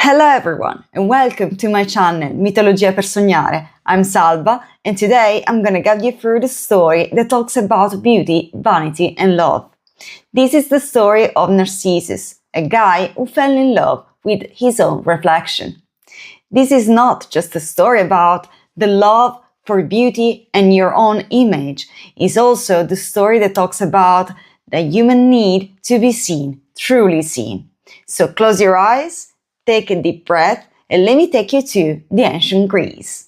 Hello everyone and welcome to my channel Mitologia per Sognare. I'm Salva and today I'm gonna guide you through the story that talks about beauty, vanity and love. This is the story of Narcissus, a guy who fell in love with his own reflection. This is not just a story about the love for beauty and your own image. It's also the story that talks about the human need to be seen, truly seen. So close your eyes, take a deep breath, and let me take you to the ancient Greece.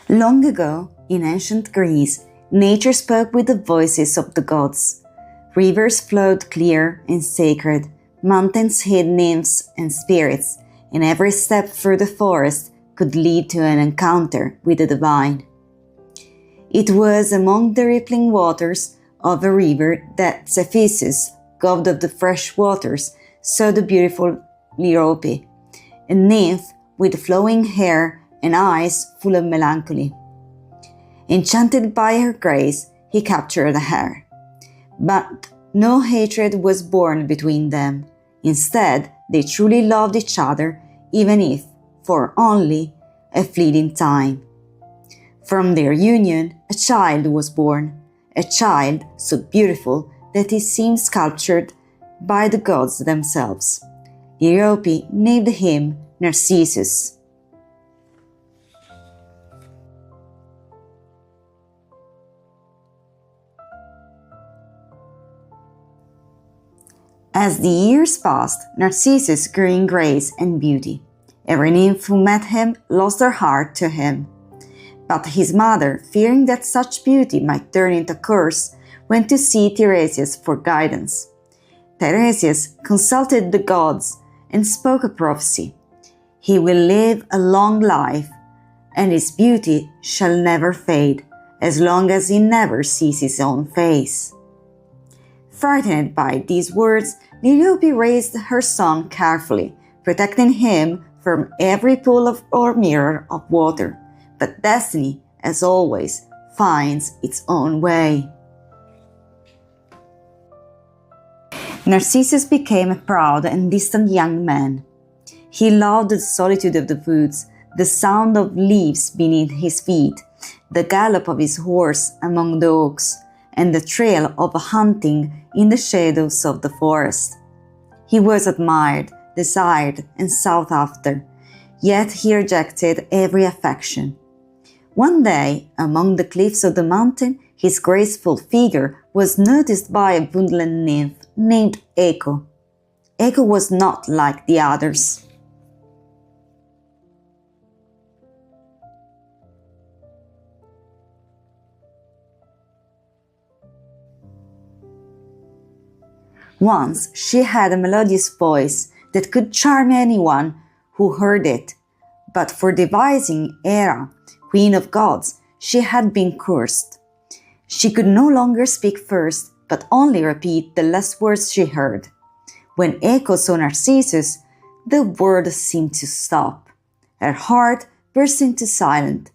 Long ago, in ancient Greece, nature spoke with the voices of the gods. Rivers flowed clear and sacred, mountains hid nymphs and spirits, and every step through the forest could lead to an encounter with the divine. It was among the rippling waters of a river that Cephissus, god of the fresh waters, saw the beautiful Liriope, a nymph with flowing hair and eyes full of melancholy. Enchanted by her grace, he captured her. But no hatred was born between them. Instead, they truly loved each other, even if for only a fleeting time. From their union, a child was born, a child so beautiful that he seemed sculptured by the gods themselves. Liriope named him Narcissus. As the years passed, Narcissus grew in grace and beauty. Every nymph who met him lost her heart to him. But his mother, fearing that such beauty might turn into a curse, went to see Tiresias for guidance. Tiresias consulted the gods and spoke a prophecy. He will live a long life, and his beauty shall never fade, as long as he never sees his own face. Frightened by these words, Liriope raised her son carefully, protecting him from every pool or mirror of water. But destiny, as always, finds its own way. Narcissus became a proud and distant young man. He loved the solitude of the woods, the sound of leaves beneath his feet, the gallop of his horse among the oaks, and the thrill of hunting in the shadows of the forest. He was admired, desired, and sought after, yet he rejected every affection. One day, among the cliffs of the mountain, his graceful figure was noticed by a woodland nymph named Echo. Echo was not like the others. Once she had a melodious voice that could charm anyone who heard it, but for devising Hera, queen of gods, she had been cursed. She could no longer speak first, but only repeat the last words she heard. When Echo saw Narcissus, the world seemed to stop. Her heart burst into silence,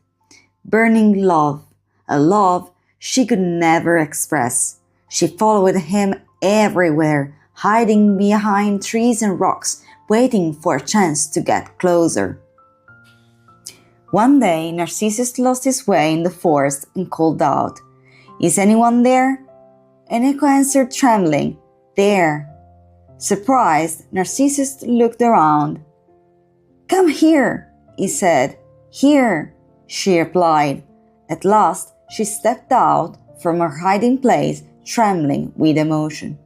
burning love, a love she could never express. She followed him everywhere, hiding behind trees and rocks, waiting for a chance to get closer. One day, Narcissus lost his way in the forest and called out, "Is anyone there?" And Echo answered trembling, "There." Surprised, Narcissus looked around. "Come here," he said. "Here," she replied. At last, she stepped out from her hiding place, trembling with emotion.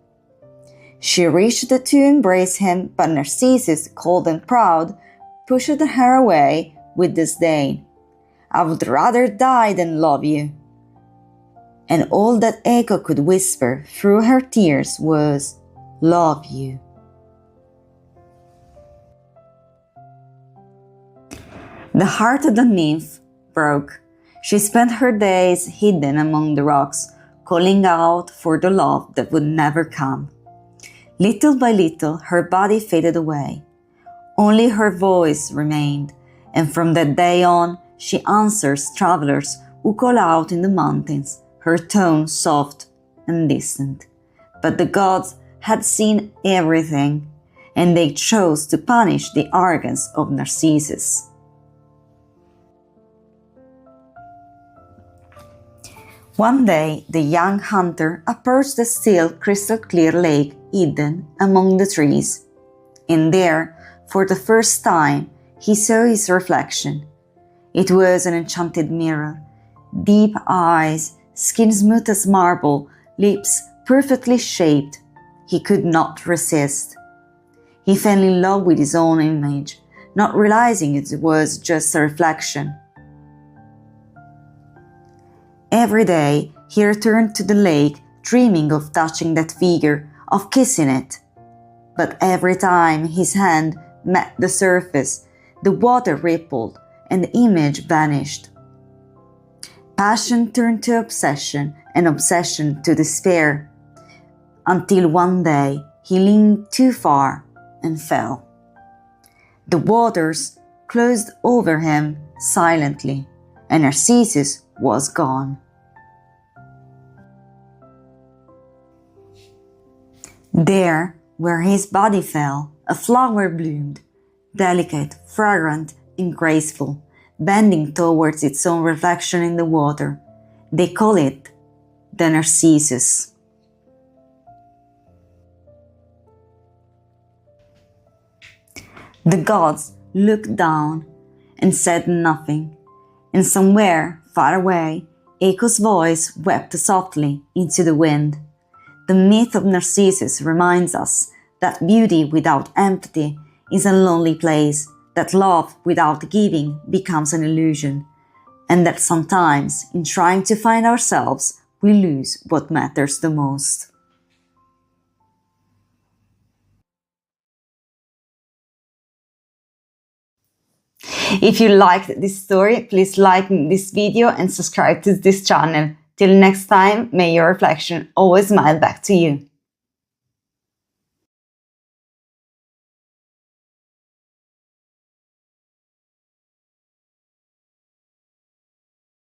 She reached to embrace him, but Narcissus, cold and proud, pushed her away with disdain. "I would rather die than love you." And all that Echo could whisper through her tears was, "Love you." The heart of the nymph broke. She spent her days hidden among the rocks, calling out for the love that would never come. Little by little, her body faded away. Only her voice remained, and from that day on, she answers travelers who call out in the mountains, her tone soft and distant. But the gods had seen everything, and they chose to punish the arrogance of Narcissus. One day, the young hunter approached the still crystal-clear lake hidden among the trees. And there, for the first time, he saw his reflection. It was an enchanted mirror. Deep eyes, skin smooth as marble, lips perfectly shaped. He could not resist. He fell in love with his own image, not realizing it was just a reflection. Every day, he returned to the lake, dreaming of touching that figure, of kissing it. But every time his hand met the surface, the water rippled and the image vanished. Passion turned to obsession and obsession to despair, until one day he leaned too far and fell. The waters closed over him silently, and Narcissus was gone. There, where his body fell, a flower bloomed, delicate, fragrant, and graceful, bending towards its own reflection in the water. They call it the Narcissus. The gods looked down and said nothing, and somewhere far away, Echo's voice wept softly into the wind. The myth of Narcissus reminds us that beauty without empathy is a lonely place, that love without giving becomes an illusion, and that sometimes, in trying to find ourselves, we lose what matters the most. If you liked this story, please like this video and subscribe to this channel. Till next time, may your reflection always smile back to you.